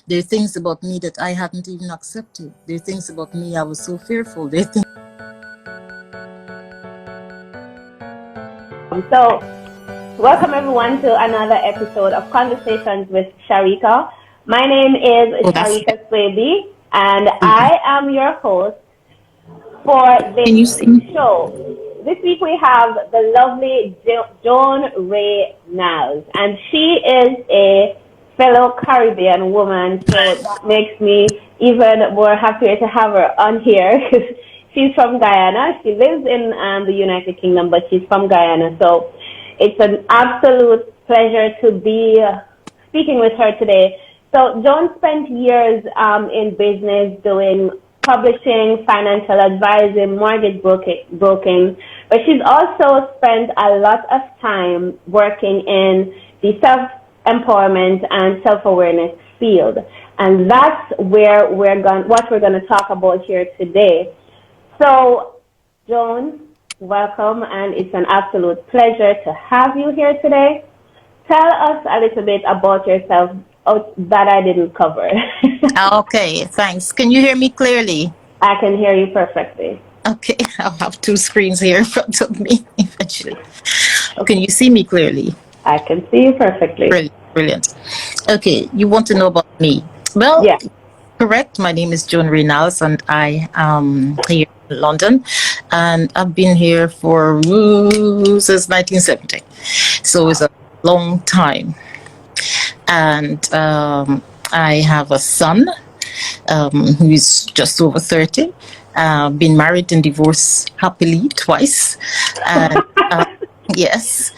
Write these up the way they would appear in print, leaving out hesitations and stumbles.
There are things about me that I hadn't even accepted. There are things about me I was so fearful. There are things. So, welcome everyone to another episode of Conversations with Sharika. My name is Sharika Swaby, and I am your host for this show. This week we have the lovely Joan Wray Niles, and she is a fellow Caribbean woman, so that makes me even more happier to have her on here because she's from Guyana. She lives in the United Kingdom, but she's from Guyana, so it's an absolute pleasure to be speaking with her today. So Joan spent years in business doing publishing, financial advising, mortgage broking, but she's also spent a lot of time working in the self-empowerment and self-awareness field. And that's where what we're going to talk about here today. So, Joan, welcome, and it's an absolute pleasure to have you here today. Tell us a little bit about yourself that I didn't cover. Okay, thanks. Can you hear me clearly? I can hear you perfectly. Okay, I'll have two screens here in front of me eventually. Can you see me clearly? I can see you perfectly. Brilliant. Okay, you want to know about me? Well, yeah. Correct. My name is Joan Wray Niles, and I am here in London, and I've been here for since 1970. So it's a long time. And I have a son who is just over 30. Been married and divorced happily twice. And, yes.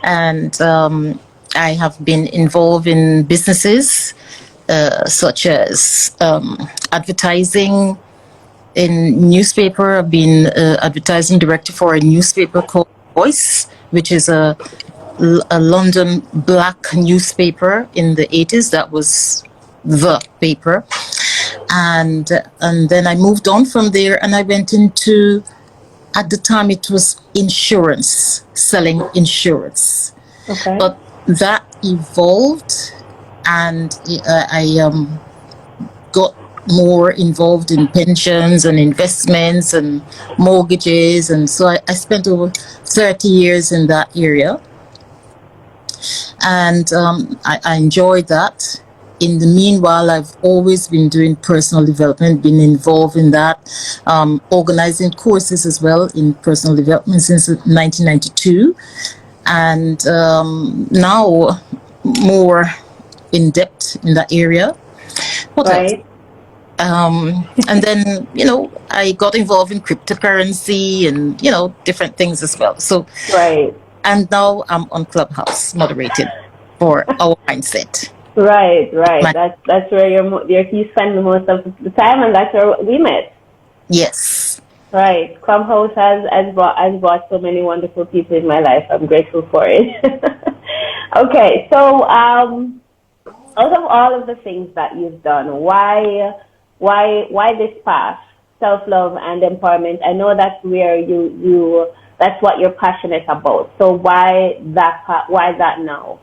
And I have been involved in businesses such as advertising in newspaper. I've been advertising director for a newspaper called Voice, which is a London black newspaper in the 80s. That was the paper. And then I moved on from there, and I went into, at the time it was insurance, selling insurance. Okay. But that evolved, and I got more involved in pensions and investments and mortgages, and so I spent over 30 years in that area. And I enjoyed that. In the meanwhile, I've always been doing personal development, been involved in that, organizing courses as well in personal development since 1992. And now more in depth in that area. What else? And then, I got involved in cryptocurrency and, different things as well. So, right. And now I'm on Clubhouse, moderated for Our Mindset. Right. That's where you spend the most of the time, and that's where we met. Yes. Right. Clubhouse has brought so many wonderful people in my life. I'm grateful for it. Okay, so out of all of the things that you've done, why this path, self-love and empowerment? I know that's where that's what you're passionate about. So why that path? Why that now?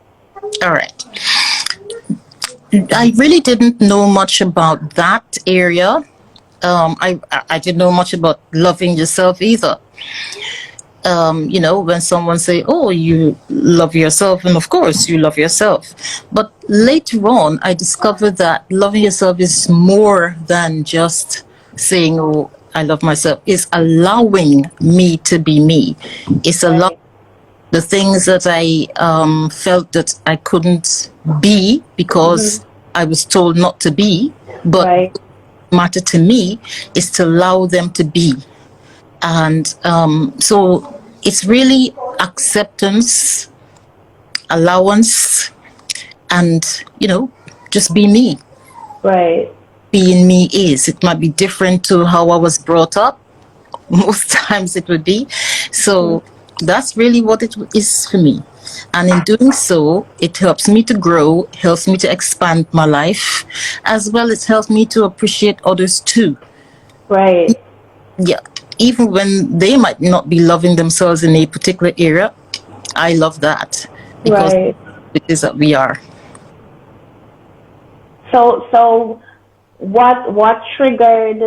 All right. I really didn't know much about that area. I didn't know much about loving yourself either. When someone say, "Oh, you love yourself," and of course you love yourself. But later on, I discovered that loving yourself is more than just saying, "Oh, I love myself." It's allowing me to be me. It's allowing the things that I felt that I couldn't be because I was told not to be, but what matter to me is to allow them to be. And so it's really acceptance, allowance, and, just be me. Right. Being me is. It might be different to how I was brought up. Most times it would be. So that's really what it is for me. And in doing so, it helps me to grow, helps me to expand my life, as well as helps me to appreciate others too. Right. Yeah. Even when they might not be loving themselves in a particular area, I love that because it is that we are. So what triggered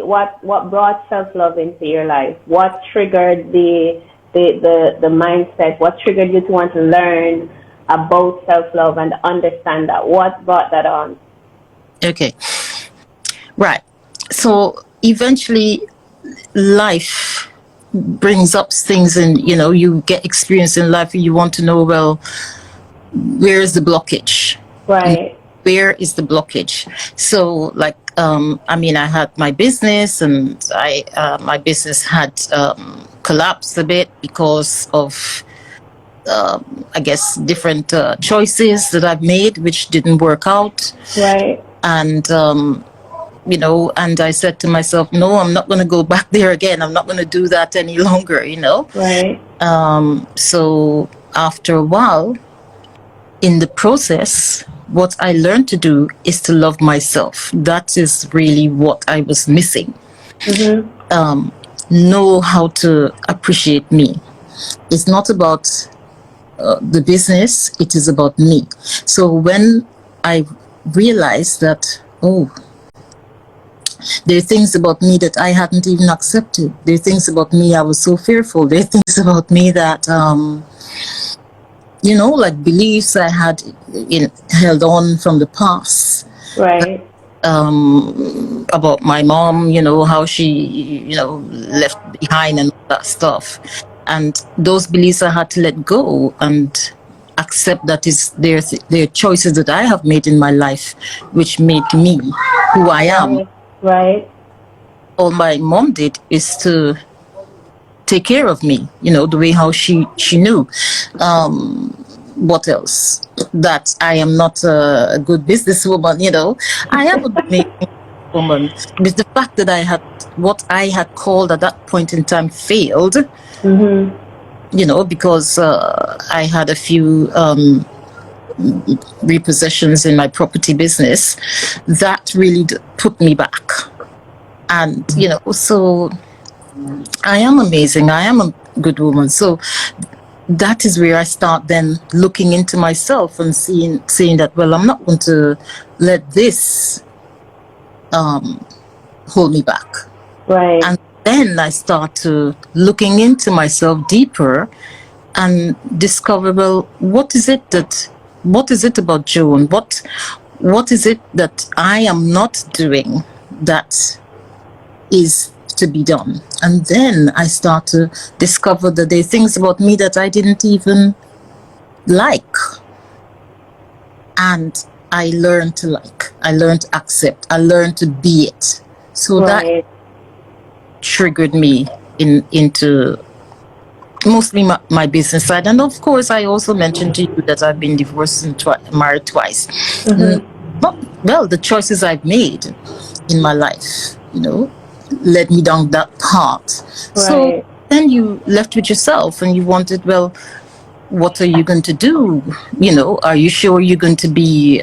what brought self-love into your life? What triggered the mindset? What triggered you to want to learn about self-love and understand that? What brought that on? Okay. Right. So eventually life brings up things, and you get experience in life and you want to know, well, where is the blockage? Right. Where is the blockage? So like I had my business, and my business had collapsed a bit because of I guess different choices that I've made which didn't work out. Right. And and I said to myself, no, I'm not going to go back there again. I'm not going to do that any longer, Right. So after a while, in the process, what I learned to do is to love myself. That is really what I was missing. Mm-hmm. Know how to appreciate me. It's not about the business, it is about me. So when I realized that, there are things about me that I hadn't even accepted. There are things about me I was so fearful. There are things about me that, like beliefs I had held on from the past. Right. About my mom, how she, left behind and all that stuff. And those beliefs I had to let go and accept that there are choices that I have made in my life which make me who I am. Right. All my mom did is to take care of me, the way how she knew. What else? That I am not a good businesswoman, I am a good woman. But the fact that what I had called at that point in time failed, because I had a few repossessions in my property business, that really put me back. And, so I am amazing. I am a good woman. So that is where I start then looking into myself and seeing that, well, I'm not going to let this hold me back. Right. And then I start to looking into myself deeper and discover, well, what is it about Joan? What is it that I am not doing that is to be done? And then I start to discover that there are things about me that I didn't even like. And I learned to like, I learned to accept, I learned to be it. So that triggered me into mostly my business side. And of course, I also mentioned to you that I've been divorced and married twice. Well, the choices I've made in my life, led me down that path. Right. So then you left with yourself and you wanted, well, what are you going to do? Are you sure you're going to be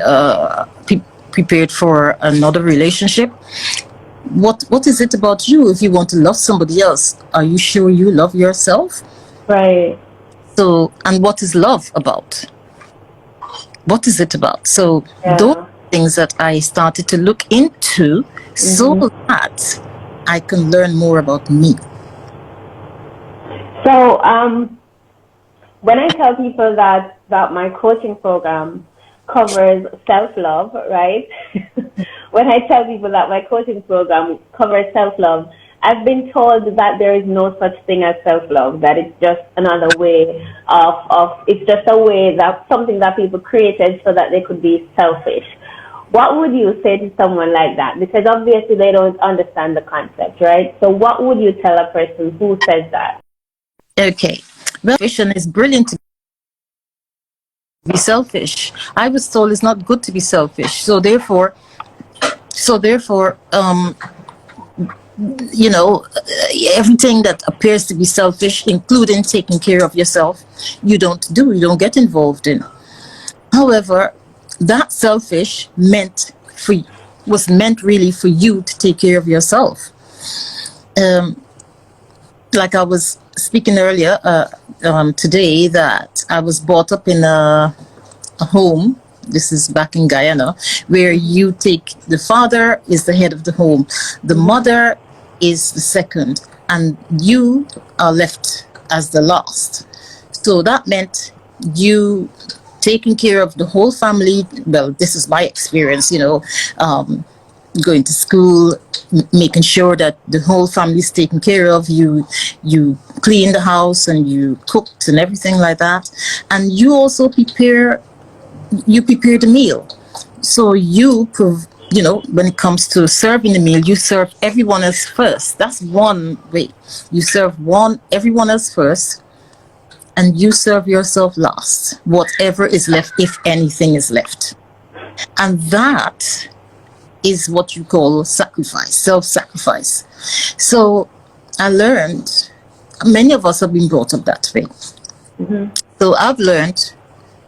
prepared for another relationship? What is it about you? If you want to love somebody else, are you sure you love yourself? Right. So, and what is love about? What is it about? So those things that I started to look into so that I can learn more about me. So, when I tell people that my coaching program covers self-love, right? When I tell people that my coaching program covers self-love, I've been told that there is no such thing as self-love, that it's just another way it's just a way that something that people created so that they could be selfish. What would you say to someone like that? Because obviously they don't understand the concept, right? So what would you tell a person who says that? Okay. Well, vision is brilliant to be selfish. I was told it's not good to be selfish. So therefore, everything that appears to be selfish, including taking care of yourself, you don't get involved in. However, that selfish was meant really for you to take care of yourself. Like I was speaking earlier today, that I was brought up in a home This is back in Guyana, where you take the father is the head of the home, the mother is the second, and you are left as the last. So that meant you taking care of the whole family. Well, this is my experience, going to school, making sure that the whole family is taken care of. You clean the house and you cooked and everything like that, and you also prepare the meal. So when it comes to serving the meal, you serve everyone else first. That's one way. You serve everyone else first, and you serve yourself last, whatever is left, if anything is left. And that is what you call sacrifice, self-sacrifice. So I learned, many of us have been brought up that way. So I've learned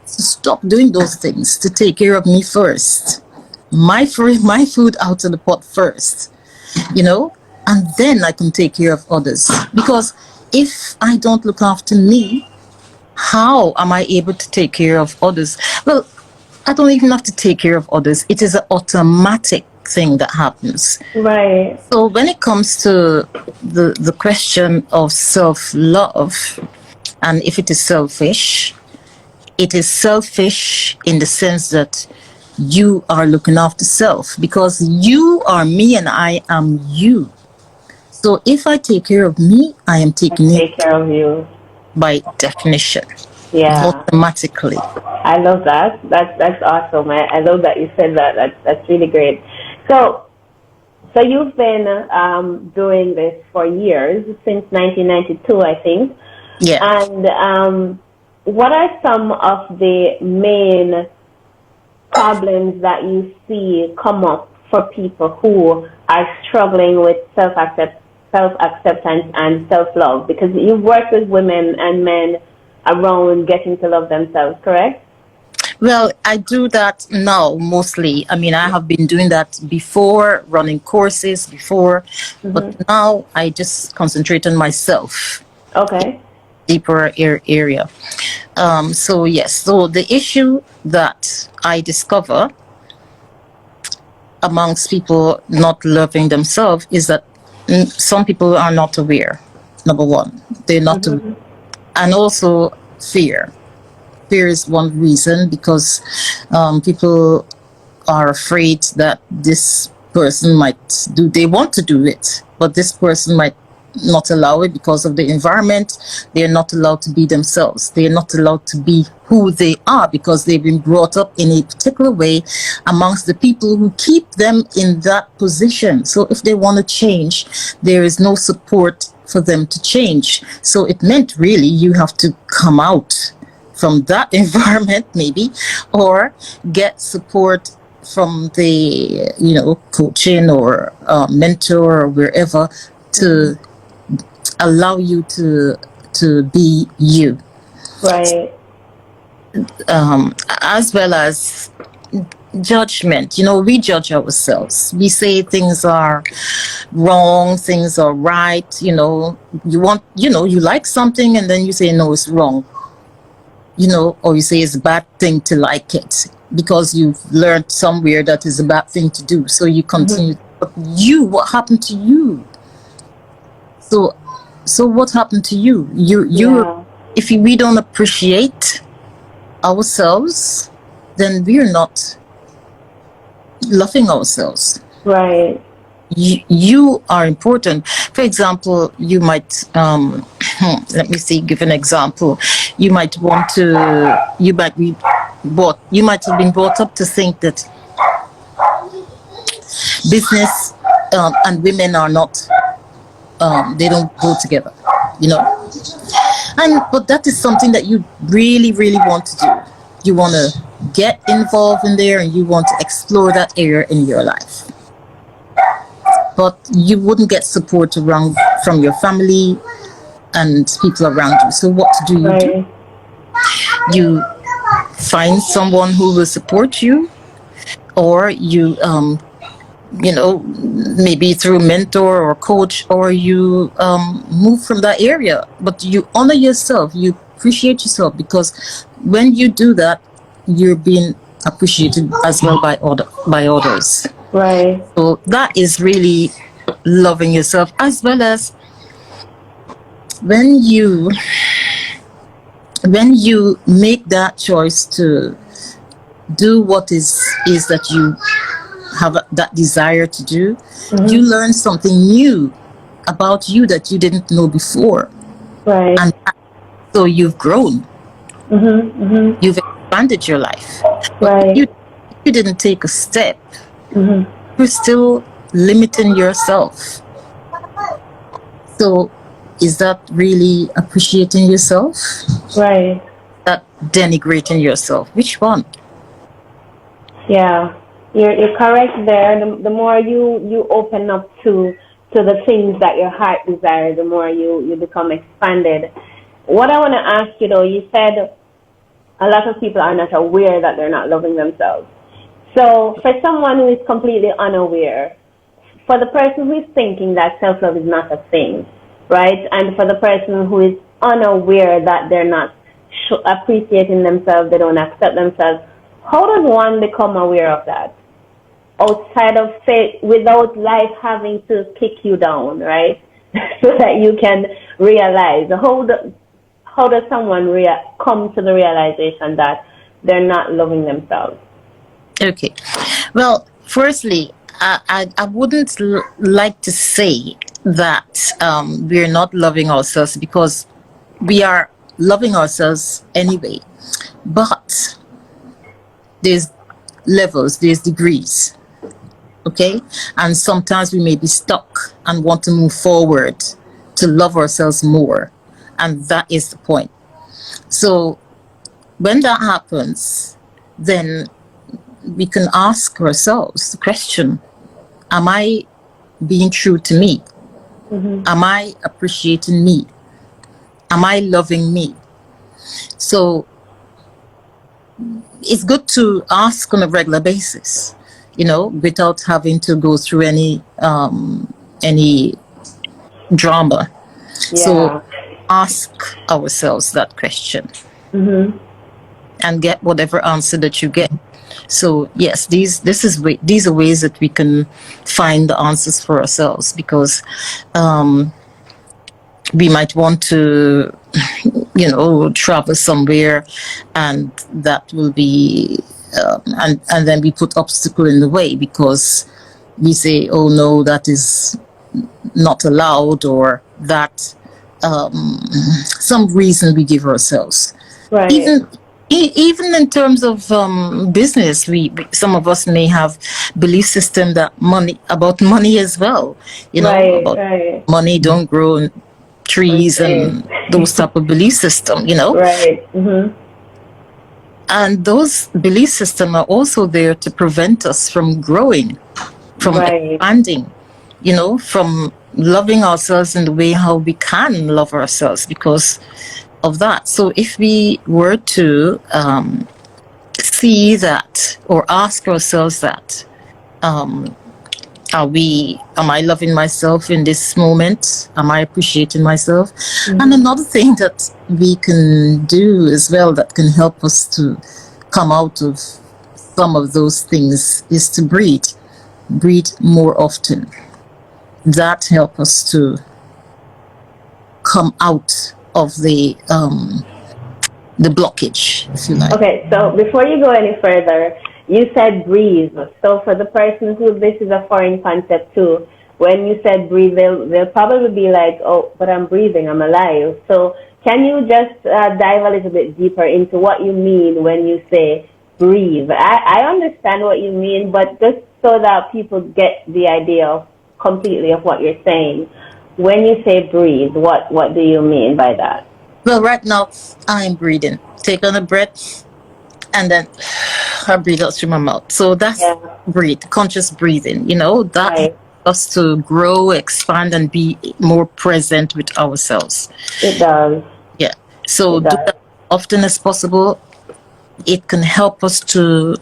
to stop doing those things, to take care of me first. My food out of the pot first, and then I can take care of others. Because if I don't look after me, how am I able to take care of others? Well, I don't even have to take care of others. It is an automatic thing that happens. Right. So when it comes to the question of self-love, and if it is selfish in the sense that you are looking after self, because you are me and I am you. So if I take care of me, I am take care of you. By definition. Yeah. Automatically. I love that. That's awesome. I love that you said that. That's really great. So you've been doing this for years, since 1992, I think. Yeah. And what are some of the main problems that you see come up for people who are struggling with self-acceptance and self-love? Because you've worked with women and men around getting to love themselves, correct? Well, I do that now mostly. I mean, I have been doing that before, running courses before, but now I just concentrate on myself. Okay. Deeper area. So yes, so the issue that I discover amongst people not loving themselves is that some people are not aware. Number one, they're not aware. And also fear. Fear is one reason, because people are afraid that this person might they want to do it, but this person might not allow it because of the environment. They are not allowed to be themselves. They are not allowed to be who they are because they've been brought up in a particular way amongst the people who keep them in that position. So if they want to change, there is no support for them to change. So it meant really you have to come out from that environment maybe, or get support from the coaching or mentor or wherever to allow you to be you. Right. As well as judgment. We judge ourselves. We say things are wrong, things are right. You like something and then you say no, it's wrong. Or you say it's a bad thing to like it because you've learned somewhere that is a bad thing to do. So you continue. But what happened to you? So what happened to you? If we don't appreciate ourselves, then we're not loving ourselves. Right. You are important. For example, you might give an example. You might have been brought up to think that business and women are not they don't go together, but that is something that you really, really want to do. You want to get involved in there and you want to explore that area in your life, but you wouldn't get support from your family and people around you. So what do? You find someone who will support you, or you maybe through a mentor or coach, or you move from that area. But you honor yourself, you appreciate yourself, because when you do that, you're being appreciated as well by others. Right. So that is really loving yourself, as well as when you make that choice to do what is that you have that desire to do, you learn something new about you that you didn't know before. Right. And so you've grown. You've expanded your life. Right. You didn't take a step. You're still limiting yourself. So is that really appreciating yourself? Right. That denigrating yourself? Which one? Yeah, you're correct there. The more you open up to the things that your heart desires, the more you become expanded. What I want to ask you though, you said a lot of people are not aware that they're not loving themselves. So for someone who is completely unaware, for the person who is thinking that self-love is not a thing, right? And for the person who is unaware that they're not appreciating themselves, they don't accept themselves, how does one become aware of that? Outside of, say, without life having to kick you down, right? So that you can realize. How does someone come to the realization that they're not loving themselves? Okay. Well, firstly, I wouldn't like to say that we're not loving ourselves, because we are loving ourselves anyway. But there's levels, there's degrees. Okay? And sometimes we may be stuck and want to move forward to love ourselves more. And that is the point. So when that happens, then we can ask ourselves the question, am I being true to me? Am I appreciating me? Am I loving me? So it's good to ask on a regular basis, without having to go through any drama. Yeah. So ask ourselves that question and get whatever answer that you get. So yes, these are ways that we can find the answers for ourselves, because we might want to travel somewhere, and that will be and then we put obstacle in the way because we say, oh no, that is not allowed, or that some reason we give ourselves. Right. Even in terms of business, we some of us may have belief system that about money as well. About money don't grow in trees and those type of belief system. Right. And those belief systems are also there to prevent us from growing, from expanding, from loving ourselves in the way how we can love ourselves because of that. So if we were to see that or ask ourselves that, am I loving myself in this moment? Am I appreciating myself? And another thing that we can do as well that can help us to come out of some of those things is to breathe more often. That helps us to come out of the blockage, if you like. Okay, so before you go any further, you said breathe. So for the person who this is a foreign concept too, when you said breathe, they'll probably be like, oh, but I'm breathing, I'm alive. So can you just dive a little bit deeper into what you mean when you say breathe? I understand what you mean, but just so that people get the idea completely of what you're saying, when you say breathe, what do you mean by that? Well, right now, I'm breathing. Take on a breath, and then I breathe out through my mouth. So that's breathe, conscious breathing, that helps us to grow, expand, and be more present with ourselves. It does. Yeah. So do that often as possible. It can help us to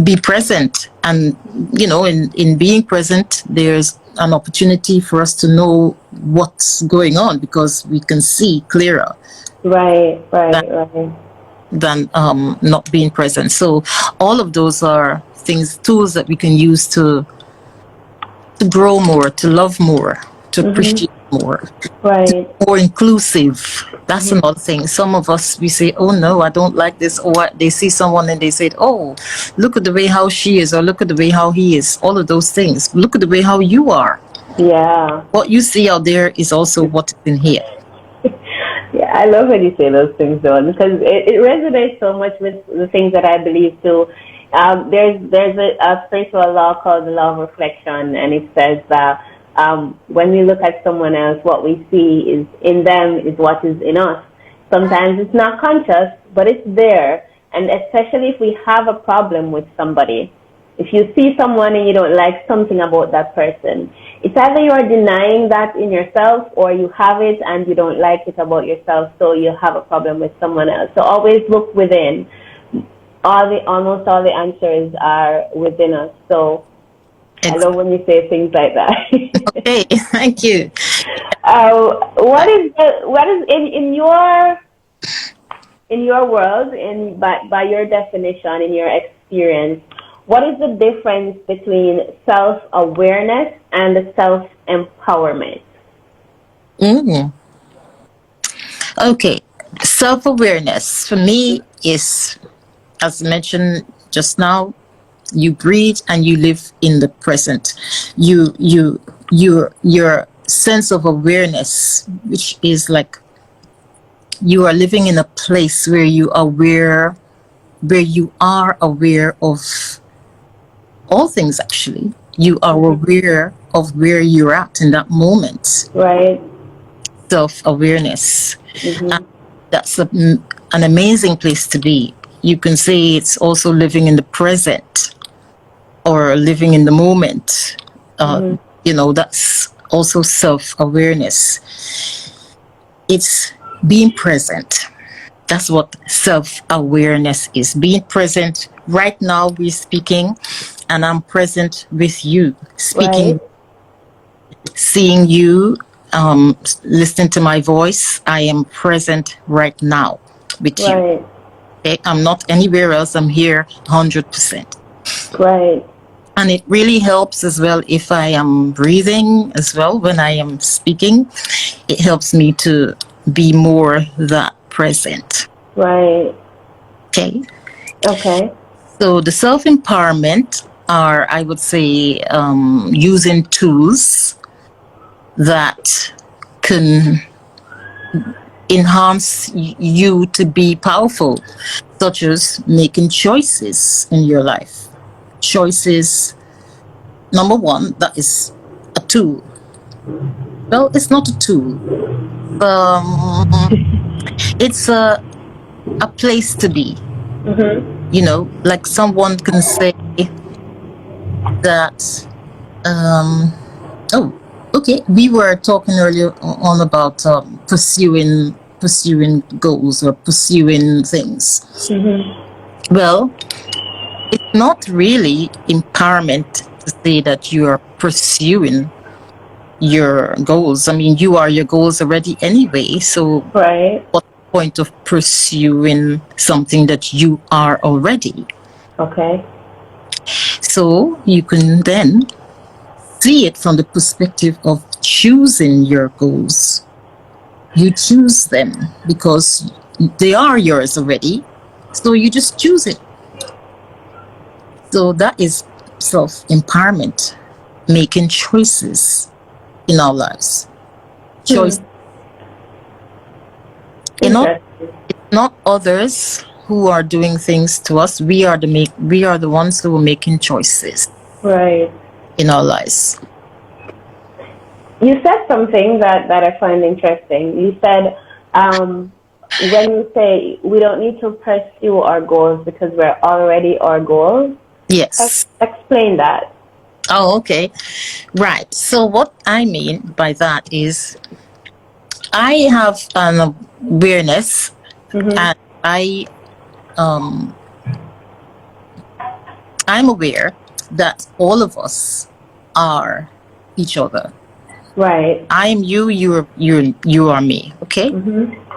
be present. And, in being present, there's an opportunity for us to know what's going on because we can see clearer. Right. than not being present. So all of those are tools that we can use to grow more, to love more, to appreciate more, right, more inclusive. That's another thing. Some of us, we say, oh no, I don't like this, or they see someone and they say, oh, look at the way how she is, or look at the way how he is. All of those things. Look at the way how you are. Yeah. What you see out there is also what is in here. Yeah, I love when you say those things, though, because it resonates so much with the things that I believe too. There's a spiritual law called the law of reflection, and it says that when we look at someone else, what we see is in them is what is in us. Sometimes it's not conscious, but it's there, and especially if we have a problem with somebody. If you see someone and you don't like something about that person, it's either you are denying that in yourself or you have it and you don't like it about yourself, so you have a problem with someone else. So always look within. Almost all the answers are within us. So I love when you say things like that. Okay, thank you. What is in your world, by your definition, in your experience, what is the difference between self-awareness and self-empowerment? Okay, self-awareness for me is, as mentioned just now, you breathe and you live in the present. Your sense of awareness, which is like you are living in a place where you are aware of all things. Actually, you are aware of where you're at in that moment. Right. Self-awareness. And that's an amazing place to be. You can say it's also living in the present or living in the moment. That's also self-awareness. It's being present. That's what self-awareness is. Being present. Right now we're speaking and I'm present with you, speaking, right. Seeing you, listening to my voice. I am present right now with you. Okay? I'm not anywhere else. I'm here 100%. Right. And it really helps as well if I am breathing as well when I am speaking. It helps me to be more that present. Right. Okay. Okay. So the self-empowerment are, I would say, using tools that can enhance you to be powerful, such as making choices in your life. Choices, number one, that is a tool. Well, it's not a tool. It's a place to be. Like someone can say that, we were talking earlier on about pursuing goals or pursuing things. Well, it's not really empowerment to say that you are pursuing your goals. I mean, you are your goals already anyway. So what's the point of pursuing something that you are already? Okay. So you can then see it from the perspective of choosing your goals. You choose them because they are yours already. So you just choose it. So that is self-empowerment, making choices in our lives. Choice. It's not others who are doing things to us. We are the ones who are making choices. Right. In our lives. You said something that I find interesting. You said when you say we don't need to pursue our goals because we're already our goals. Yes. Explain that. Oh, okay. Right. So what I mean by that is I have an awareness and I'm aware that all of us are each other. Right. I am you, you are me. Okay.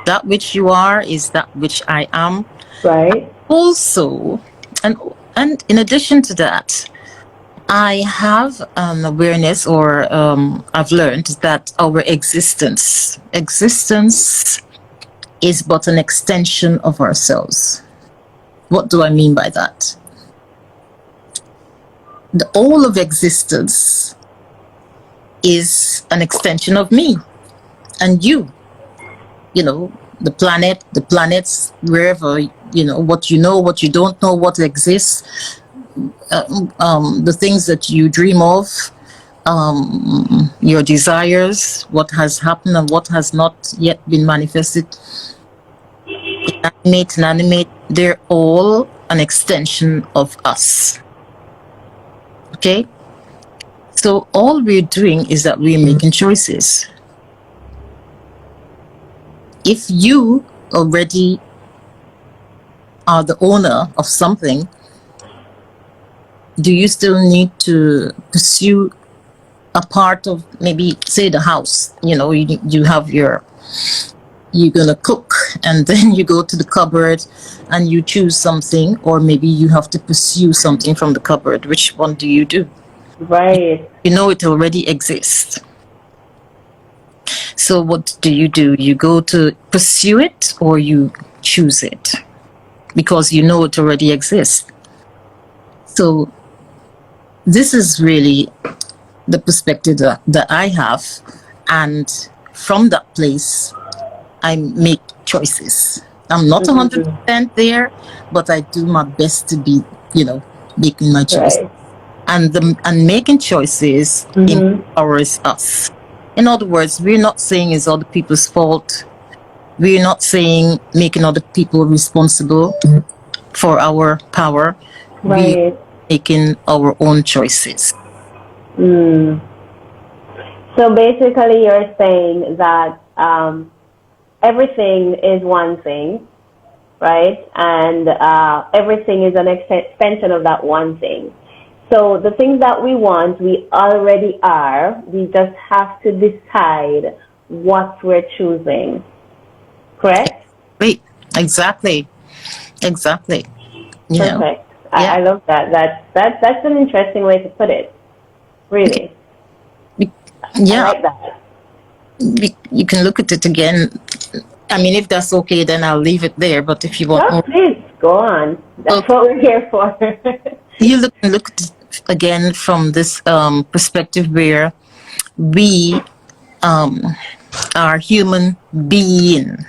That which you are is that which I am, Right. Also, and in addition to that, I have an awareness, or I've learned that our existence is but an extension of ourselves. What do I mean by that? The all of existence is an extension of me and you. You know, the planets, wherever, what you don't know, what exists, the things that you dream of, your desires, what has happened and what has not yet been manifested, inanimate, they're all an extension of us. Okay? So all we're doing is that we're making choices. If you already are the owner of something, do you still need to pursue a part of, maybe say the house? You have you're gonna cook, and then you go to the cupboard and you choose something, or maybe you have to pursue something from the cupboard. Which one do you do? Right. It already exists. So what do? You go to pursue it, or you choose it because it already exists. So this is really the perspective that I have, and from that place I make choices. I'm not 100% there, but I do my best to be, making my choices. Right. And making choices empowers us. In other words, we're not saying it's other people's fault. We're not saying making other people responsible for our power. Right. We're making our own choices. So basically you're saying that everything is one thing, right? And everything is an extension of that one thing. So the things that we want, we already are. We just have to decide what we're choosing. Correct? Right. Exactly. Perfect. Yeah. I love that. That's an interesting way to put it. Really. Yeah. I like that. You can look at it again. I mean, if that's okay, then I'll leave it there. But if you want more, please go on. That's what we're here for. You look at it again from this perspective where we are human being.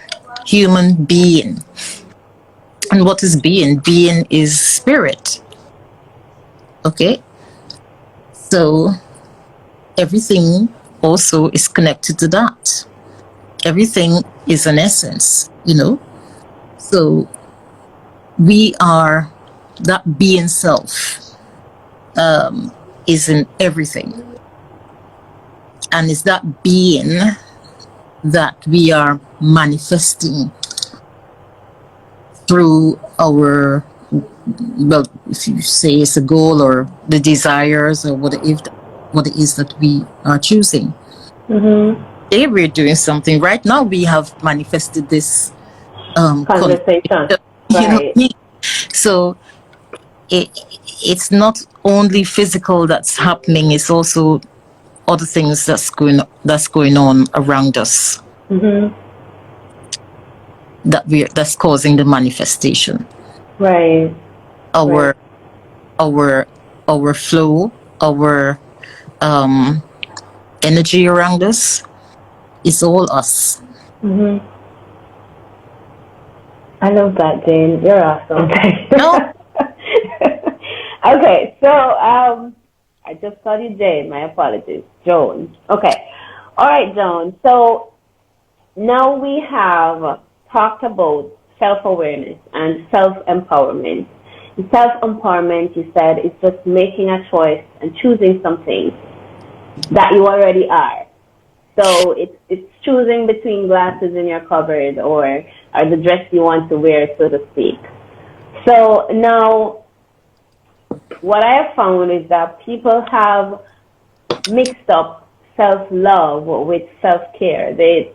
And what is being? Being is spirit. Okay? So everything also is connected to that. Everything is an essence, So we are that being self, is in everything. And it's that being that we are manifesting through our, well, if you say it's a goal or the desires or what it is that we are choosing. Today we're doing something. Right now we have manifested this conversation. Right. So it's not only physical that's happening, it's also other things that's going on around us. That's causing the manifestation. Right. Our flow, our energy around us, is all us. I love that, Jane. You're awesome. No. Okay, so I just called you Jane. My apologies, Joan. Okay, all right, Joan. So now we have talked about self-awareness and self-empowerment. Self-empowerment, you said, is just making a choice and choosing something that you already are. So it's choosing between glasses in your cupboard or the dress you want to wear, so to speak. So now, what I have found is that people have mixed up self-love with self-care. They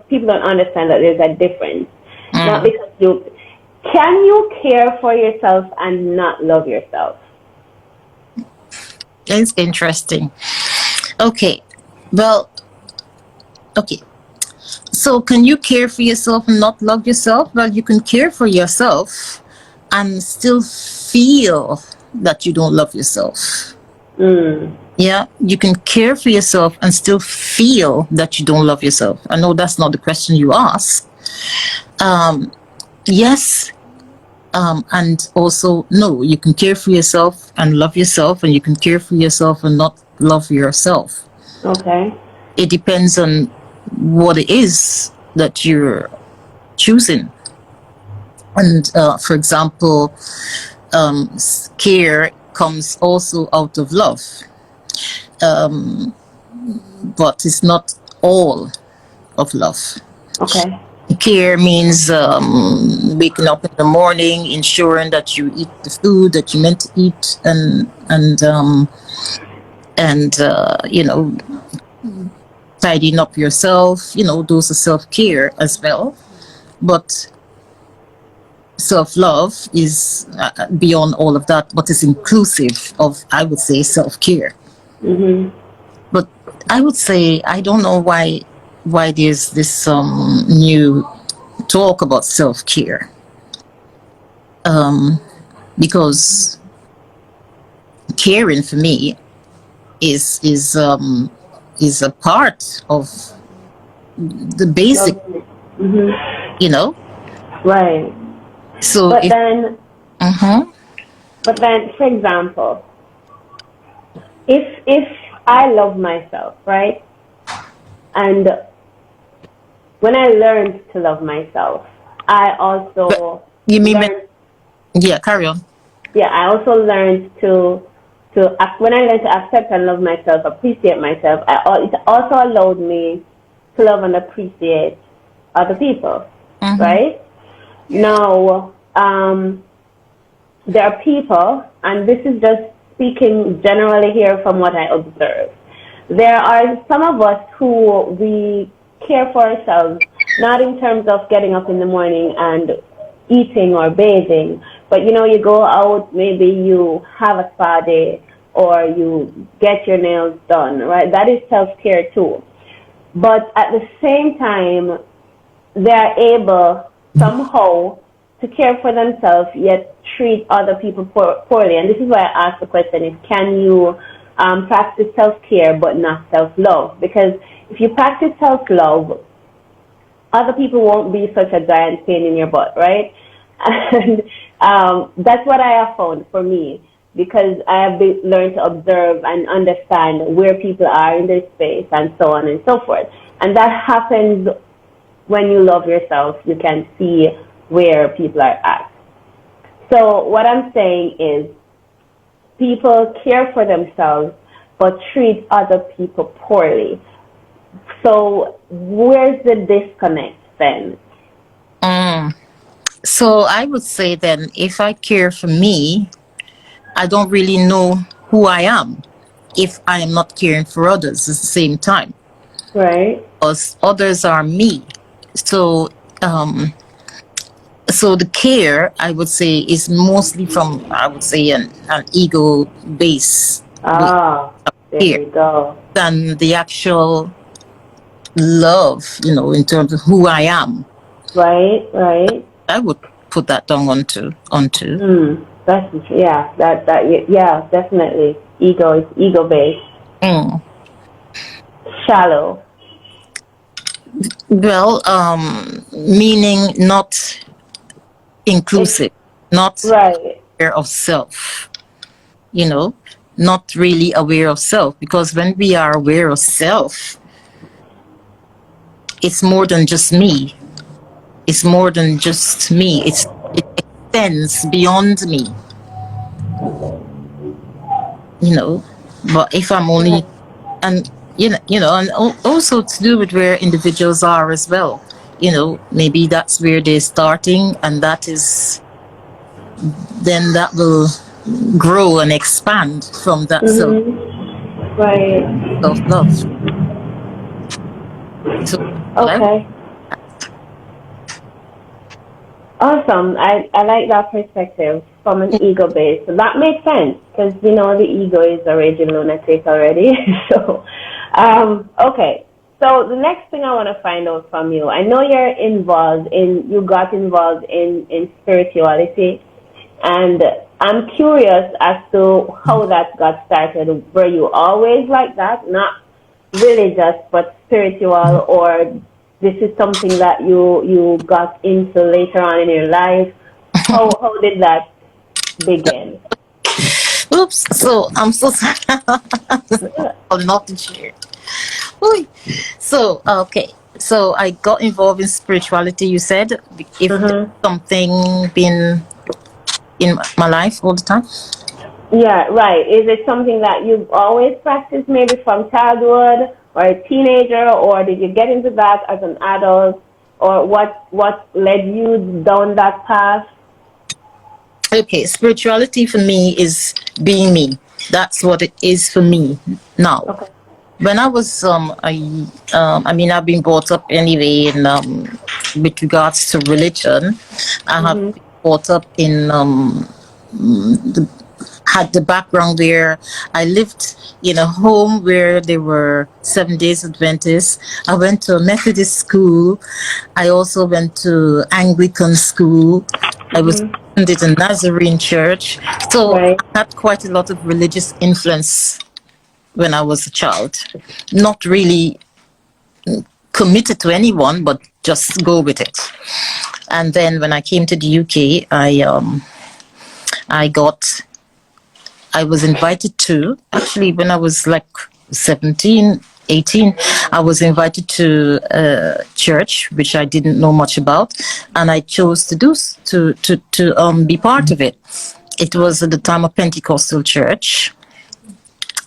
people don't understand that there's a difference. Not because can you care for yourself and not love yourself? It's interesting. Okay. Well, okay. So can you care for yourself and not love yourself? Well, you can care for yourself and still feel that you don't love yourself. Yeah, you can care for yourself and still feel that you don't love yourself. I know that's not the question you ask. Yes, and also no. You can care for yourself and love yourself, and you can care for yourself and not love yourself. Okay. It depends on what it is that you're choosing. And for example, care comes also out of love. But it's not all of love. Okay. Care means waking up in the morning, ensuring that you eat the food that you meant to eat, and tidying up yourself. Those are self-care as well. But self-love is beyond all of that, but it's inclusive of, I would say, self-care. But I would say, I don't know why there's this new talk about self-care. Because caring for me is a part of the basic, Right. So, but then, for example, if I love myself, right, and when I learned to love myself, I also carry on. Yeah, I also learned when I learned to accept and love myself, appreciate myself, it also allowed me to love and appreciate other people, right? Now, there are people, and this is just speaking generally here from what I observe. There are some of us who we care for ourselves, not in terms of getting up in the morning and eating or bathing, but you go out, maybe you have a spa day or you get your nails done, right? That is self-care too. But at the same time, they're able somehow to care for themselves yet treat other people poorly. And this is why I asked the question, is can you practice self-care but not self-love? Because if you practice self-love, other people won't be such a giant pain in your butt, right? And that's what I have found for me, because I have learned to observe and understand where people are in their space and so on and so forth. And that happens when you love yourself. You can see where people are at. So what I'm saying is people care for themselves but treat other people poorly. So where's the disconnect then? So I would say then, if I care for me, I don't really know who I am if I am not caring for others at the same time. Right. Because others are me. So so the care, I would say, is mostly from, I would say, an ego base. There you go. Than the actual love, in terms of who I am. Right, right. I would put that down onto. Yeah, definitely. Ego is ego based. Shallow. Well, meaning not inclusive, not aware of self. Not really aware of self, because when we are aware of self, it's more than just me. It's more than just me. It extends beyond me. But if I'm only, and and also to do with where individuals are as well. Maybe that's where they're starting, and that will grow and expand from that self-love. So Okay. Awesome. I like that perspective from an ego base. So that makes sense because we know the ego is a raging lunatic already. So, okay. So the next thing I want to find out from you, I know you got involved in spirituality, and I'm curious as to how that got started. Were you always like that? Not religious, but spiritual, or this is something that you got into later on in your life? How did that begin? Oops. So I'm so sorry. I'm not to share. So okay. So I got involved in spirituality. You said if there's something been in my life all the time. Yeah, right. Is it something that you've always practiced, maybe from childhood or a teenager, or did you get into that as an adult, or what led you down that path? Okay, spirituality for me is being me. That's what it is for me now. Okay. When I was I've been brought up anyway in with regards to religion. I have been brought up in had the background where I lived in a home where there were 7 days Adventists. I went to a Methodist school. I also went to Anglican school. I was attended a Nazarene church. So I had quite a lot of religious influence when I was a child. Not really committed to anyone, but just go with it. And then when I came to the UK, I was invited to, actually when I was like 17, 18, I was invited to a church which I didn't know much about, and I chose to be part of it. It was at the time a Pentecostal church,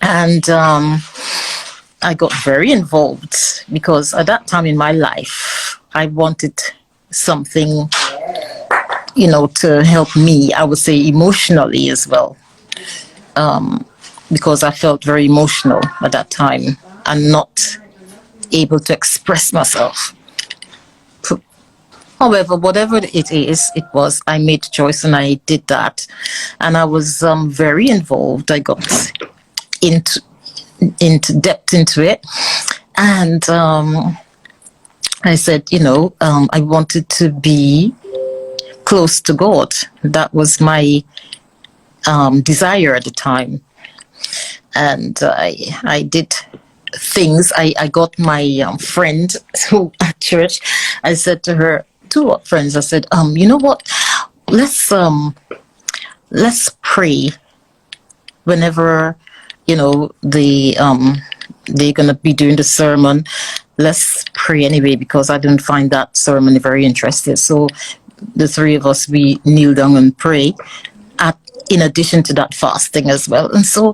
and I got very involved because at that time in my life, I wanted something, to help me, I would say emotionally as well. Because I felt very emotional at that time and not able to express myself. However, whatever it was, I made the choice and I did that. And I was very involved. I got into depth into it. And I said, I wanted to be close to God. That was my desire at the time. And I did things. I got my friend who at church. I said to her, two friends. I said, you know what? Let's pray whenever they're gonna be doing the sermon. Let's pray anyway because I didn't find that sermon very interesting. So the three of us, we kneel down and pray. In addition to that, fasting as well. And so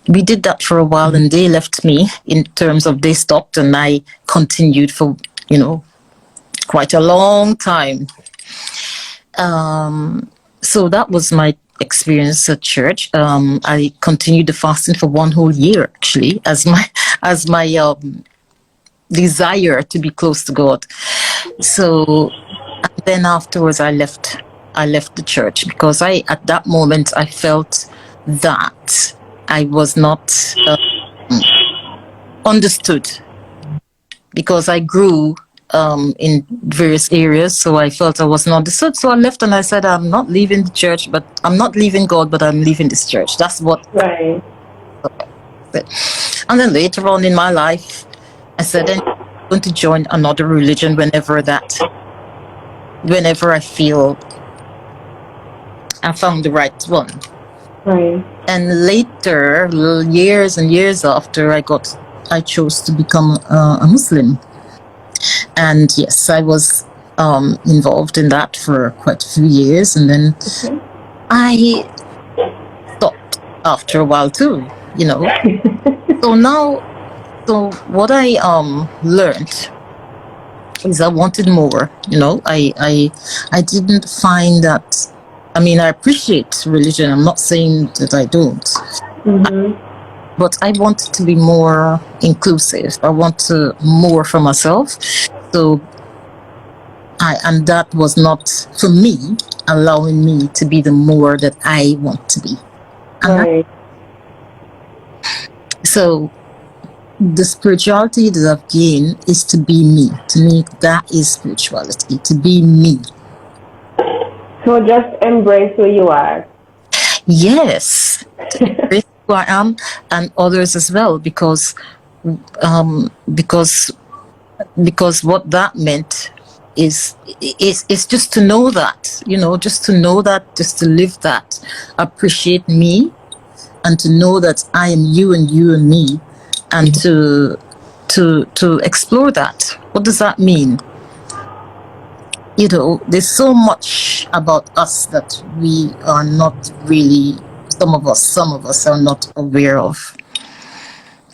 we did that for a while, and they left me in terms of they stopped, and I continued for, quite a long time. So that was my experience at church. I continued the fasting for 1 whole year, actually, as my desire to be close to God. So, and then afterwards I left the church because at that moment I felt that I was not understood because I grew in various areas, so I felt I was not understood. So I left and I said, I'm not leaving the church, but I'm not leaving God, but I'm leaving this church. That's what. Right. And then later on in my life, I said, I'm going to join another religion whenever I feel I found the right one. Right. And later, years and years after, I chose to become a Muslim. And yes, I was involved in that for quite a few years, and then I stopped after a while too. So what I learned is I wanted more. I didn't find that. I mean, I appreciate religion. I'm not saying that I don't. But I wanted to be more inclusive. I want more for myself. So and that was not, for me, allowing me to be the more that I want to be. Right. So the spirituality that I've gained is to be me. To me, that is spirituality, to be me. So just embrace who you are. Yes. Embrace who I am, and others as well, because what that meant is just to know that, just to know that, just to live that, appreciate me, and to know that I am you and you and me, and to explore that. What does that mean? There's so much about us that we are not really, some of us are not aware of.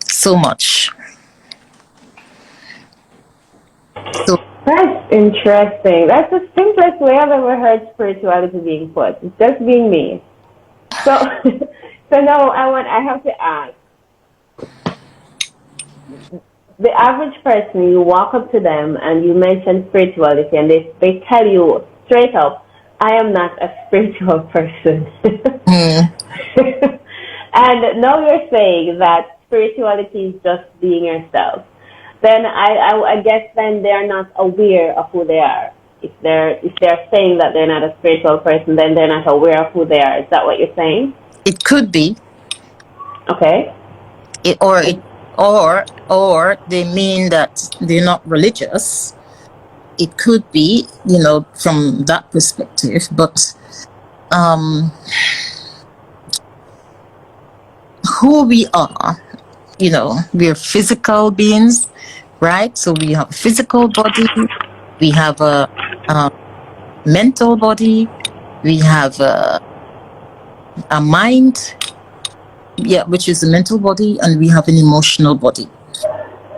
So much. So that's interesting. That's the simplest way I've ever heard spirituality being put. It's just being me. So, so now I have to ask. The average person, you walk up to them and you mention spirituality, and they tell you straight up, I am not a spiritual person. And now you're saying that spirituality is just being yourself. Then I guess then they're not aware of who they are. If they're saying that they're not a spiritual person, then they're not aware of who they are. Is that what you're saying? It could be. Okay. Or they mean that they're not religious. It could be, from that perspective, but who we are, we're physical beings, right? So we have a physical body, we have a mental body, we have a mind, which is the mental body, and we have an emotional body.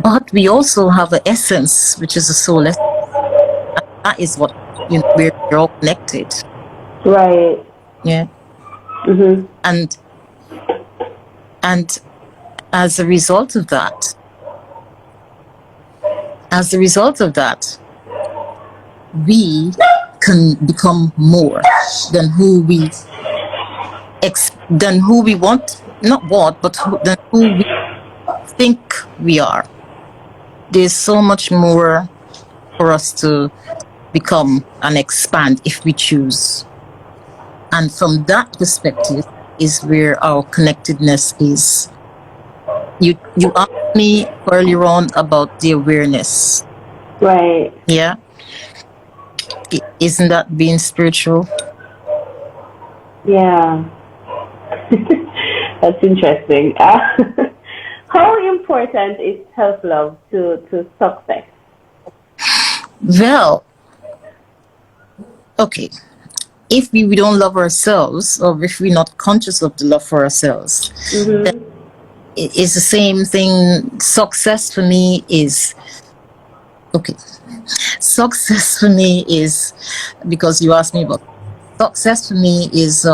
But we also have an essence, which is a soul essence. And that is what, we're all connected. Right. Yeah. Mm-hmm. And as a result of that, we can become more than who we want, not what, but than who we think we are. There's so much more for us to become and expand if we choose. And from that perspective is where our connectedness is. You asked me earlier on about the awareness. Right. Yeah. Isn't that being spiritual? Yeah. That's interesting. How important is self-love to success? Well, okay. If we don't love ourselves, or if we're not conscious of the love for ourselves, mm-hmm. then it's the same thing. Success for me is, okay. Success for me is, because you asked me about, success for me is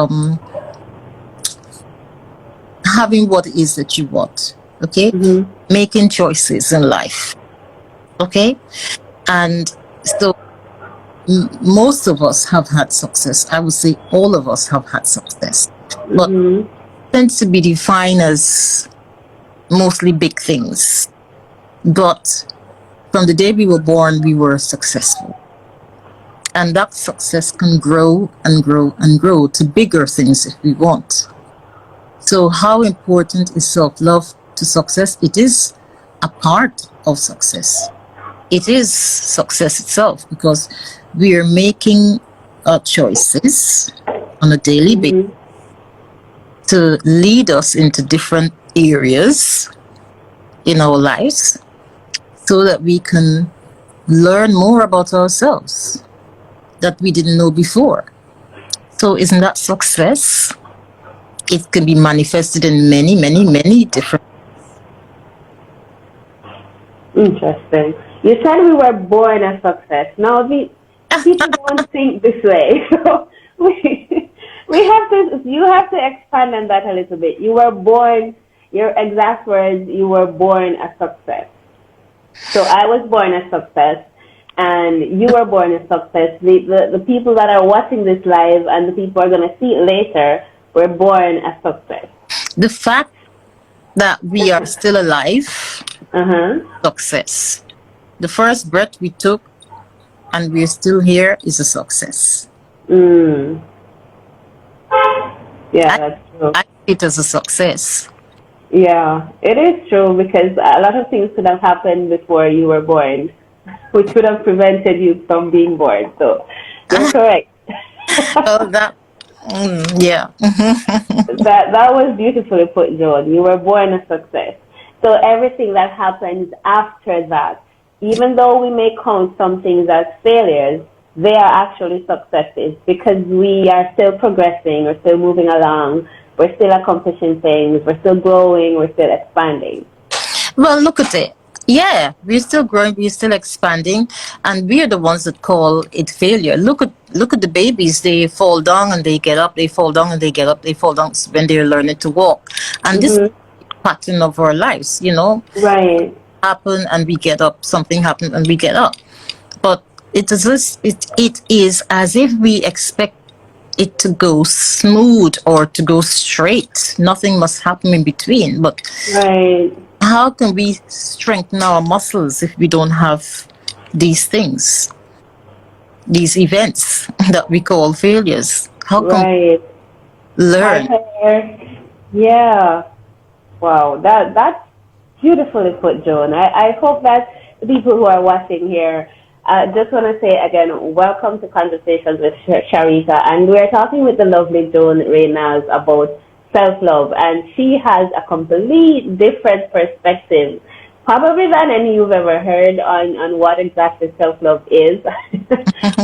having what it is that you want, okay? Mm-hmm. Making choices in life, okay? And so most of us have had success. I would say all of us have had success. But mm-hmm. it tends to be defined as mostly big things. But from the day we were born, we were successful. And that success can grow and grow and grow to bigger things if we want. So how important is self-love to success? It is a part of success. It is success itself, because we are making choices on a daily mm-hmm. basis to lead us into different areas in our lives so that we can learn more about ourselves that we didn't know before. So isn't that success? It can be manifested in many, many, many different ways. Interesting. You said we were born as success. Now, people don't think this way. So you have to expand on that a little bit. You were born, your exact words, you were born as success. So I was born as success. and you were born a success. The people that are watching this live and the people who are going to see it later were born a success. The fact that we are still alive, success. The first breath we took and we're still here is a success. Yeah, that's true. I see it as a success. Yeah, it is true, because a lot of things could have happened before you were born, which would have prevented you from being born. So you're correct. Oh, yeah. that was beautifully put, Joan. You were born a success. So everything that happens after that, even though we may count some things as failures, they are actually successes, because we are still progressing, we're still moving along, we're still accomplishing things, we're still growing, we're still expanding. Well, look at it. Yeah, we're still growing, we're still expanding, and we're the ones that call it failure. Look at the babies. They fall down and they get up, they fall down and they get up, they fall down when they're learning to walk. And this is the pattern of our lives, Right. Happen and we get up, something happened and we get up. But it is as if we expect it to go smooth or to go straight. Nothing must happen in between. But right. How can we strengthen our muscles if we don't have these things, these events that we call failures? How can we learn? Yeah. Wow, that's beautifully put, Joan. I hope that the people who are watching here, just want to say again, welcome to Conversations with Sharika. And we're talking with the lovely Joan Wray Niles about self-love, and she has a complete different perspective, probably than any you've ever heard on what exactly self-love is.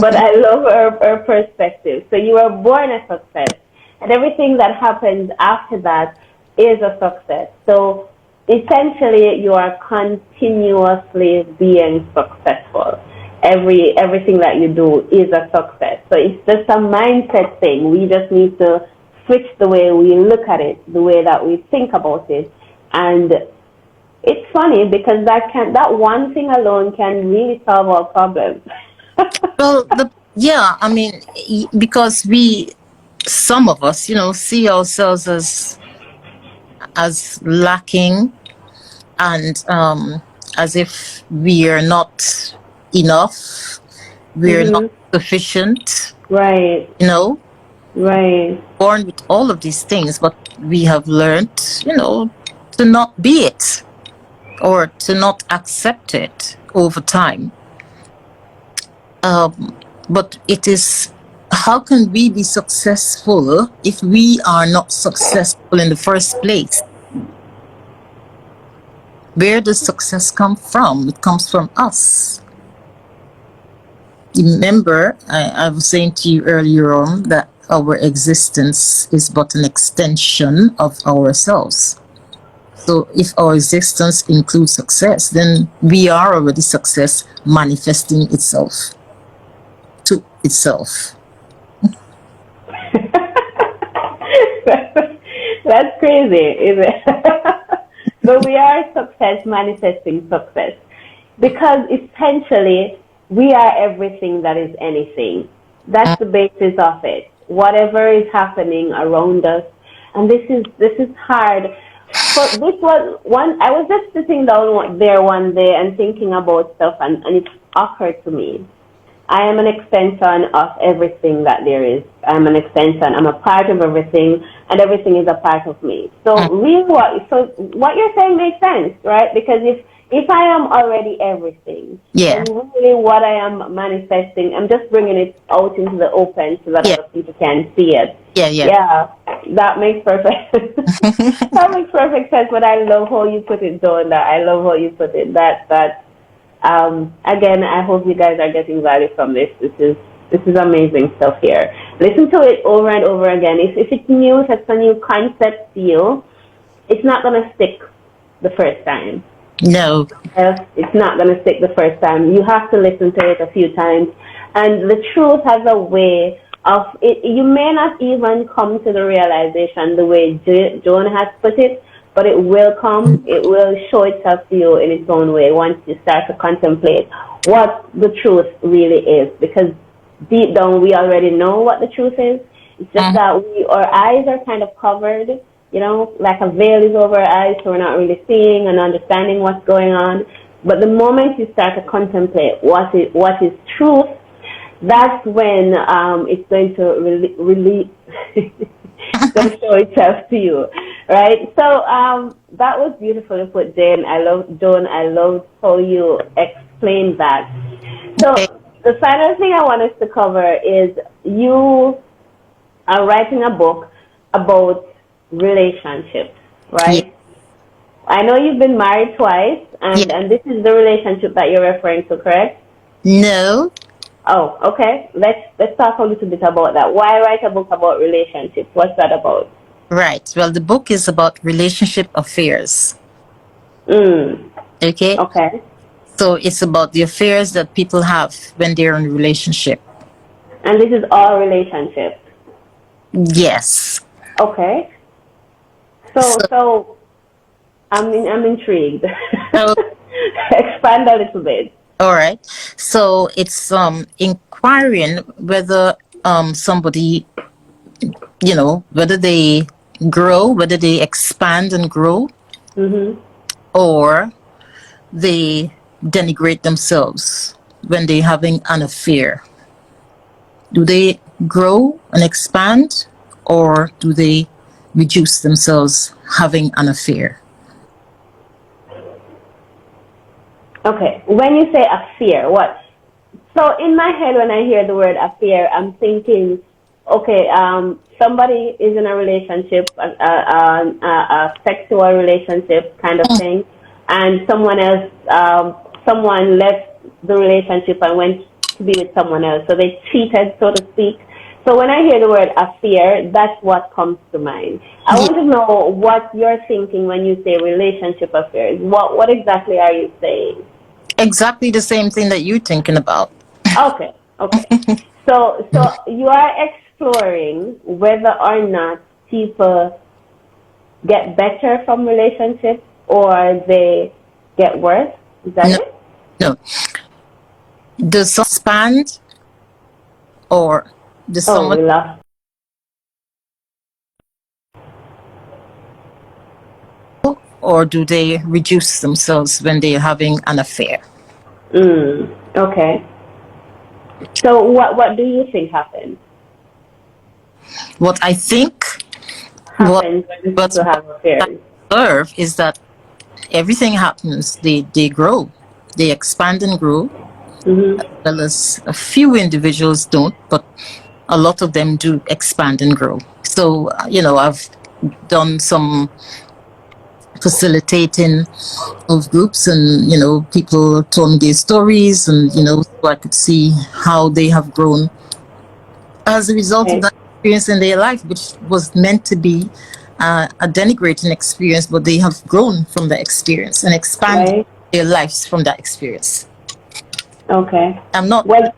But I love her perspective. So you are born a success, and everything that happens after that is a success. So essentially, you are continuously being successful. Everything that you do is a success. So it's just a mindset thing. We just need to switch the way we look at it, the way that we think about it. And it's funny, because that one thing alone can really solve our problems. Well, because some of us, see ourselves as lacking, and as if we are not enough, we're not sufficient. Right. Right. Born with all of these things, but we have learned, to not be it, or to not accept it over time. But it is, how can we be successful if we are not successful in the first place? Where does success come from? It comes from us. Remember, I was saying to you earlier on that our existence is but an extension of ourselves. So if our existence includes success, then we are already success manifesting itself to itself. That's crazy, isn't it? But we are success manifesting success, because essentially we are everything that is anything. That's the basis of it. Whatever is happening around us, and this is hard. But this was one. I was just sitting down there one day and thinking about stuff, and it occurred to me. I am an extension of everything that there is. I'm an extension. I'm a part of everything, and everything is a part of me. So really, what you're saying makes sense, right? Because if I am already everything, then really what I am manifesting, I'm just bringing it out into the open so that other people can see it. Yeah, that makes perfect that makes perfect sense. But I love how you put it, Joan. I love how you put it. Again, I hope you guys are getting value from this. This is amazing stuff here. Listen to it over and over again. If it's new, if it's a new concept to you, it's not going to stick the first time. No. It's not going to stick the first time. You have to listen to it a few times. And the truth has a way of it. You may not even come to the realization the way Joan has put it, but it will come. It will show itself to you in its own way once you start to contemplate what the truth really is. Because deep down, we already know what the truth is. It's just that our eyes are kind of covered, you know, like a veil is over our eyes, so we're not really seeing and understanding what's going on. But the moment you start to contemplate what is truth, that's when it's going to really going to show itself to you, right? So that was beautifully put, Joan. I love how you explained that. So the final thing I want us to cover is you are writing a book about relationships, right? Yeah. I know you've been married twice, and this is the relationship that you're referring to, correct? No. Oh, okay. Let's talk a little bit about that. Why write a book about relationships? What's that about? Right. Well, the book is about relationship affairs. Okay? Okay. So it's about the affairs that people have when they're in a relationship. And this is all relationships? Yes. Okay. So I'm intrigued. Expand a little bit. All right. So it's inquiring whether somebody, you know, whether they grow, whether they expand and grow, or they denigrate themselves when they're having an affair. Do they grow and expand, or do they reduce themselves having an affair? Okay, when you say affair, what? So in my head, when I hear the word affair, I'm thinking, okay, somebody is in a relationship, a sexual relationship kind of thing, and someone else, someone left the relationship and went to be with someone else. So they cheated, so to speak. So when I hear the word affair, that's what comes to mind. I want to know what you're thinking when you say relationship affairs. What exactly are you saying? Exactly the same thing that you're thinking about. Okay. So you are exploring whether or not people get better from relationships or they get worse. Is that it? No. Does some expand or does someone... we lost. Or do they reduce themselves when they're having an affair? Okay. So what do you think happens? What I think happens when people have affairs? What I observe is that everything happens. They grow. They expand and grow. As well as a few individuals don't, but a lot of them do expand and grow. So, you know, I've done some facilitating of groups, and you know, people told me their stories, and you know, so I could see how they have grown as a result of that experience in their life, which was meant to be a denigrating experience, but they have grown from the experience and expanded their lives from that experience. Okay. I'm not... Well,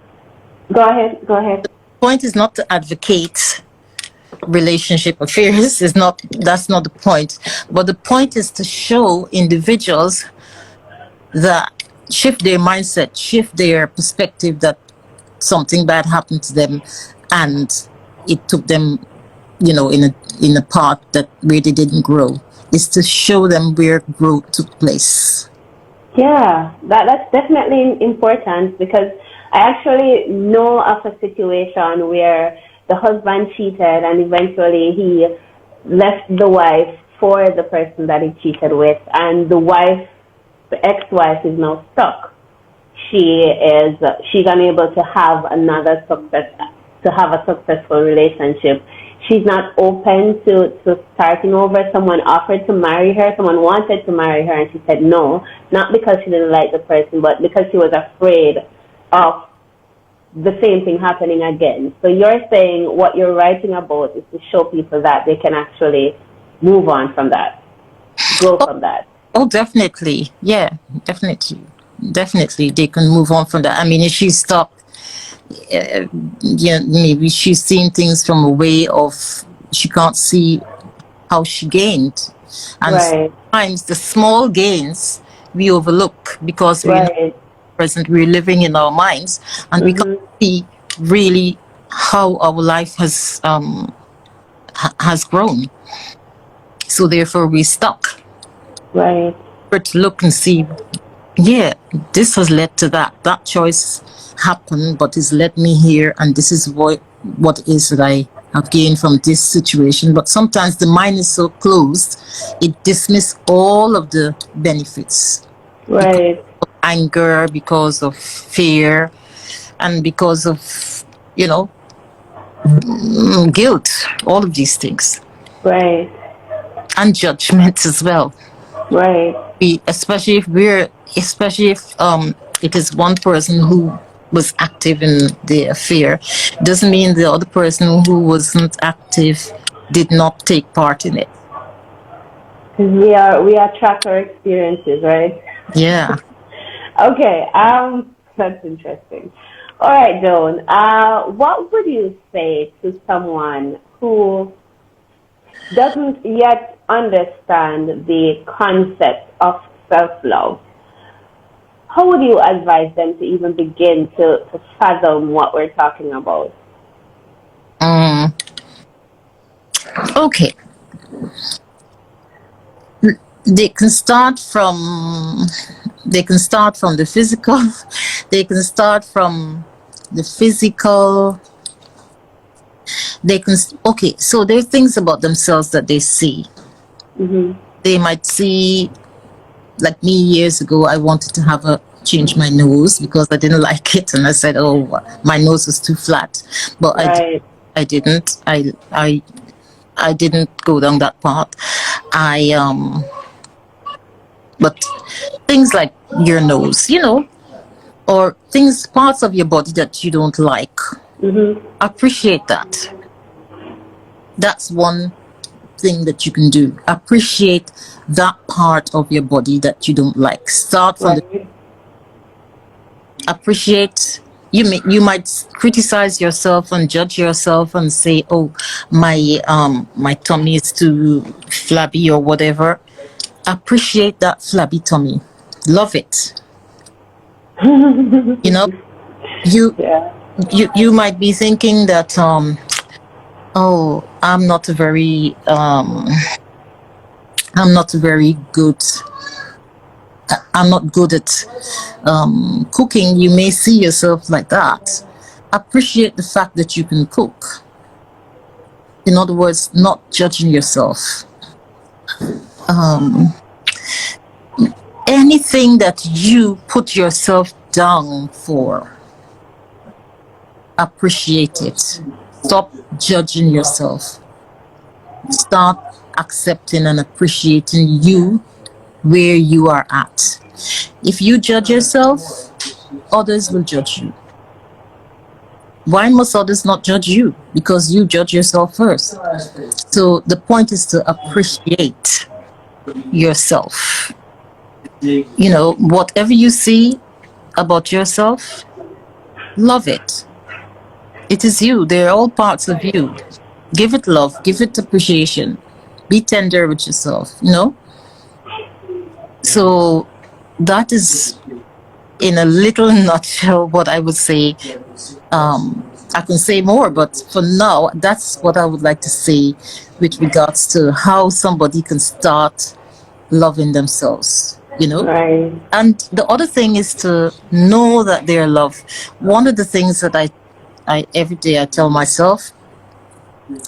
go ahead. The point is not to advocate relationship affairs. That's not the point. But the point is to show individuals that shift their mindset, shift their perspective that something bad happened to them and it took them, you know, in a path that where they didn't grow. Is to show them where growth took place. Yeah, that's definitely important, because I actually know of a situation where the husband cheated and eventually he left the wife for the person that he cheated with, and the ex-wife is now stuck. She's unable to have a successful relationship. She's not open to starting over. Someone offered to marry her. Someone wanted to marry her, and she said no, not because she didn't like the person, but because she was afraid of the same thing happening again. So you're saying what you're writing about is to show people that they can actually move on from that, grow from that. Oh, definitely. Yeah, definitely. Definitely, they can move on from that. I mean, if she stopped, maybe she's seeing things from a way of she can't see how she gained And sometimes the small gains we overlook because we're present, we're living in our minds, and we can't see really how our life has grown. So therefore we stuck. Right. But to look and see, yeah, this has led to that. That choice happened, but it's led me here, and this is what it is that I have gained from this situation. But sometimes the mind is so closed, it dismisses all of the benefits. Right. Because of anger, because of fear, and because of, guilt, all of these things. Right. And judgment as well. Right. Especially if it is one person who was active in the affair, doesn't mean the other person who wasn't active did not take part in it. Because we are track our experiences, right? Yeah. Okay. That's interesting. All right, Joan. What would you say to someone who doesn't yet understand the concept of self-love? How would you advise them to even begin to fathom what we're talking about? Okay. They can start from the physical. They can start from the physical. So there are things about themselves that they see. They might see, like me years ago, I wanted to change my nose because I didn't like it, and I said, "Oh, my nose was too flat." But I didn't. I didn't go down that path. But things like your nose, or parts of your body that you don't like, appreciate that. That's one thing that you can do. Appreciate that part of your body that you don't like. Start from appreciate. You might criticize yourself and judge yourself and say, "Oh, my tummy is too flabby," or whatever. Appreciate that flabby tummy. Love it. You might be thinking that oh, I'm not very good. I'm not good at cooking. You may see yourself like that. Appreciate the fact that you can cook. In other words, not judging yourself. Anything that you put yourself down for, appreciate it. Stop judging yourself. Start accepting and appreciating you where you are at. If you judge yourself, others will judge you. Why must others not judge you? Because you judge yourself first. So the point is to appreciate yourself. Whatever you see about yourself, love it. It is you. They're all parts of you. Give it love. Give it appreciation. Be tender with yourself, So that is, in a little nutshell, what I would say. I can say more, but for now, that's what I would like to say with regards to how somebody can start loving themselves, Right. And the other thing is to know that they're loved. One of the things that I every day I tell myself,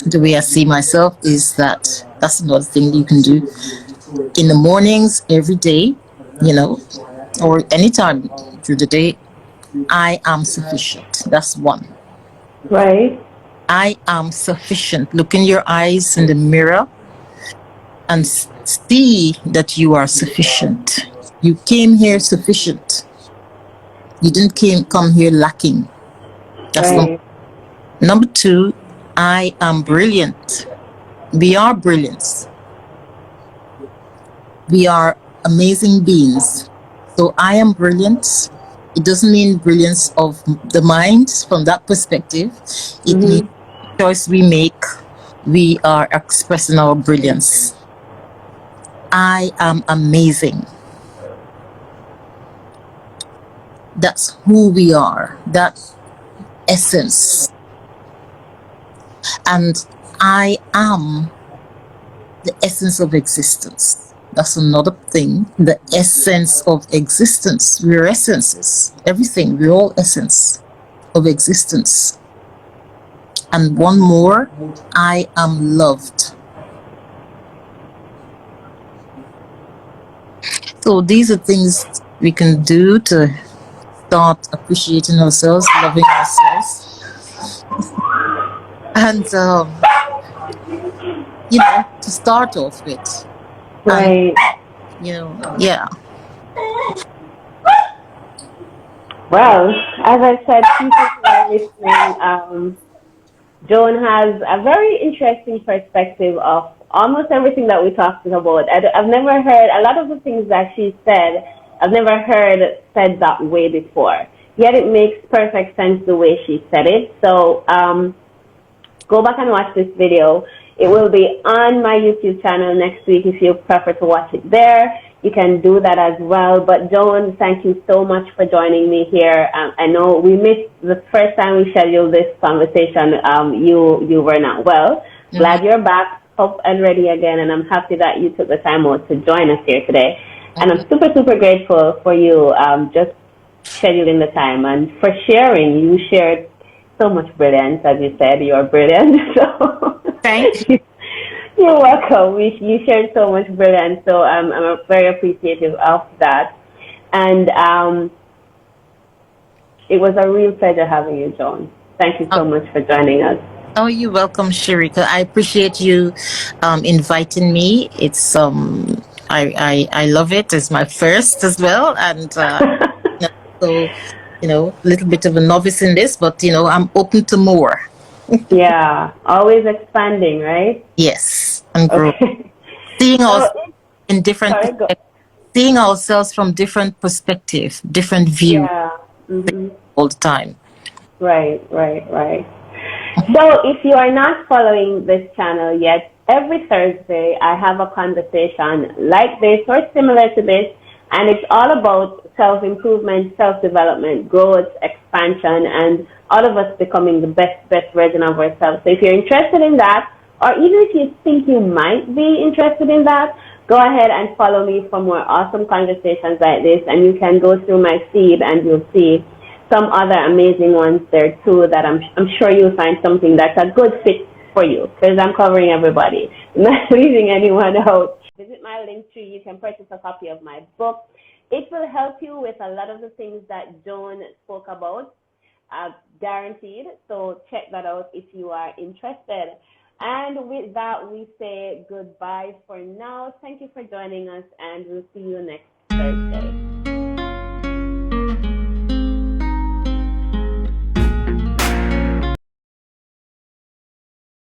the way I see myself, is that's another thing you can do in the mornings every day, or anytime through the day. I am sufficient. That's one. Right. I am sufficient. Look in your eyes in the mirror and see that you are sufficient. You came here sufficient. You didn't come here lacking. That's right. Number two, I am brilliant. We are brilliance. We are amazing beings. So I am brilliant. It doesn't mean brilliance of the mind from that perspective. It means the choice we make, we are expressing our brilliance. I am amazing. That's who we are. That essence. And I am the essence of existence. That's another thing. The essence of existence. We're essences. Everything. We're all essence of existence. And one more, I am loved. So these are things we can do to start appreciating ourselves, loving ourselves. And, to start off with. Right. And, yeah. Well, as I said, people who are listening, Joan has a very interesting perspective of almost everything that we talked about. I've never heard a lot of the things that she said. I've never heard said that way before. Yet it makes perfect sense the way she said it. So go back and watch this video. It will be on my YouTube channel next week if you prefer to watch it there. You can do that as well. But Joan, thank you so much for joining me here. I know we missed the first time we scheduled this conversation. You were not well. Mm-hmm. Glad you're back, up and ready again, and I'm happy that you took the time out to join us here today. And I'm super, super grateful for you just scheduling the time and for sharing. You shared so much brilliance, as you said. You're brilliant. So thank you. You're welcome. You shared so much brilliance, so I'm very appreciative of that. And it was a real pleasure having you, Joan. Thank you so much for joining us. Oh, you're welcome, Sharika. I appreciate you inviting me. It's I love it. It's my first as well, and so a little bit of a novice in this, but I'm open to more. Yeah, always expanding, right? Yes, and growing. Okay. Seeing us in different, seeing ourselves from different perspective, different view. Yeah. Mm-hmm. All the time. Right. So if you are not following this channel yet, every Thursday I have a conversation like this or similar to this, and it's all about self-improvement, self-development, growth, expansion, and all of us becoming the best version of ourselves. So if you're interested in that, or even if you think you might be interested in that, go ahead and follow me for more awesome conversations like this, and you can go through my feed and you'll see some other amazing ones there too that I'm sure you'll find something that's a good fit for you, because I'm covering everybody, not leaving anyone out. Visit my link tree. You can purchase a copy of my book. It will help you with a lot of the things that Joan spoke about, guaranteed. So check that out if you are interested. And with that, we say goodbye for now. Thank you for joining us, and we'll see you next Thursday.